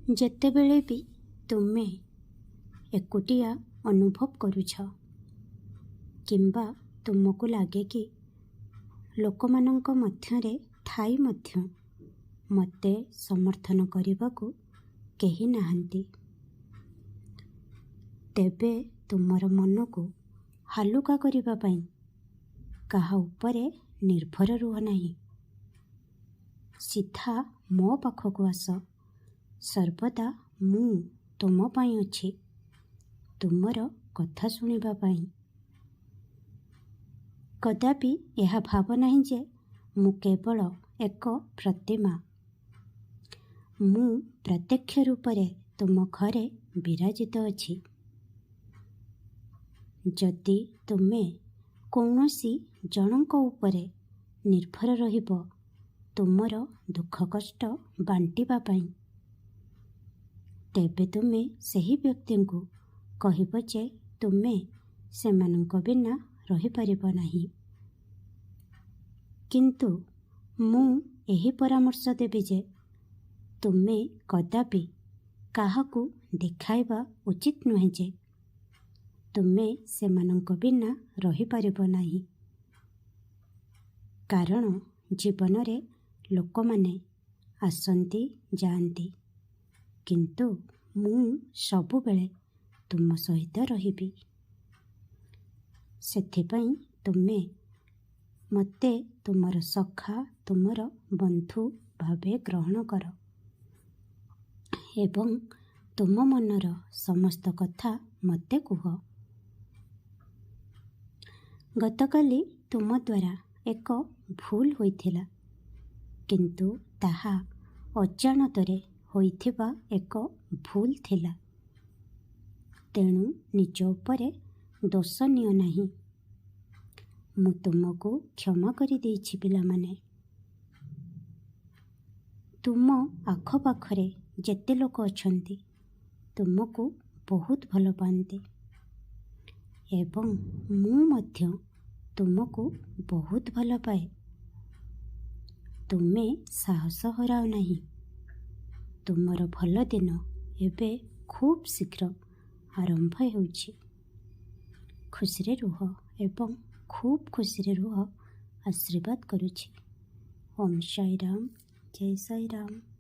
ଯେତେବେଳେ ବି ତୁମେ ଏକୁଟିଆ ଅନୁଭବ କରୁଛ କିମ୍ବା ତୁମକୁ ଲାଗେ କି ଲୋକମାନଙ୍କ ମଧ୍ୟରେ ଥାଇ ମଧ୍ୟ ମୋତେ ସମର୍ଥନ କରିବାକୁ କେହି ନାହାନ୍ତି, ତେବେ ତୁମର ମନକୁ ହାଲୁକା କରିବା ପାଇଁ କାହା ଉପରେ ନିର୍ଭର ରୁହ ନାହିଁ। ସିଧା ମୋ ପାଖକୁ ଆସ। ସର୍ବଦା ମୁଁ ତୁମ ପାଇଁ ଅଛି, ତୁମର କଥା ଶୁଣିବା ପାଇଁ। କଦାପି ଏହା ଭାବ ନାହିଁ ଯେ ମୁଁ କେବଳ ଏକ ପ୍ରତିମା। ମୁଁ ପ୍ରତ୍ୟକ୍ଷ ରୂପରେ ତୁମ ଘରେ ବିରାଜିତ ଅଛି। ଯଦି ତୁମେ କୌଣସି ଜଣଙ୍କ ଉପରେ ନିର୍ଭର ରହିବ ତୁମର ଦୁଃଖ କଷ୍ଟ ବାଣ୍ଟିବା ପାଇଁ, ତେବେ ତୁମେ ସେହି ବ୍ୟକ୍ତିଙ୍କୁ କହିବ ଯେ ତୁମେ ସେମାନଙ୍କ ବିନା ରହିପାରିବ ନାହିଁ। କିନ୍ତୁ ମୁଁ ଏହି ପରାମର୍ଶ ଦେବି ଯେ ତୁମେ କଦାପି କାହାକୁ ଦେଖାଇବା ଉଚିତ ନୁହେଁ ଯେ ତୁମେ ସେମାନଙ୍କ ବିନା ରହିପାରିବ ନାହିଁ। କାରଣ ଜୀବନରେ ଲୋକମାନେ ଆସନ୍ତି ଯାଆନ୍ତି, କିନ୍ତୁ ମୁଁ ସବୁବେଳେ ତୁମ ସହିତ ରହିବି। ସେଥିପାଇଁ ତୁମେ ମୋତେ ତୁମର ସଖା, ତୁମର ବନ୍ଧୁ ଭାବେ ଗ୍ରହଣ କର ଏବଂ ତୁମ ମନର ସମସ୍ତ କଥା ମୋତେ କୁହ। ଗତକାଲି ତୁମ ଦ୍ୱାରା ଏକ ଭୁଲ ହୋଇଥିଲା, କିନ୍ତୁ ତାହା ଅଜାଣତରେ ହୋଇଥିବା ଏକ ଭୁଲ ଥିଲା। ତେଣୁ ନିଜ ଉପରେ ଦୋଷ ନିଅ ନାହିଁ। ମୁଁ ତୁମକୁ କ୍ଷମା କରିଦେଇଛି ପିଲାମାନେ। ତୁମ ଆଖପାଖରେ ଯେତେ ଲୋକ ଅଛନ୍ତି ତୁମକୁ ବହୁତ ଭଲ ପାଆନ୍ତି ଏବଂ ମୁଁ ମଧ୍ୟ ତୁମକୁ ବହୁତ ଭଲ ପାଏ। ତୁମେ ସାହସ ହରାଅ ନାହିଁ। ତୁମର ଭଲ ଦିନ ଏବେ ଖୁବ୍ ଶୀଘ୍ର ଆରମ୍ଭ ହେଉଛି। ଖୁସିରେ ରୁହ ଏବଂ ଖୁବ୍ ଖୁସିରେ ରୁହ। ଆଶୀର୍ବାଦ କରୁଛି। ଓମ୍ ସାଇ ରାମ, ଜୟ ସାଇ ରାମ।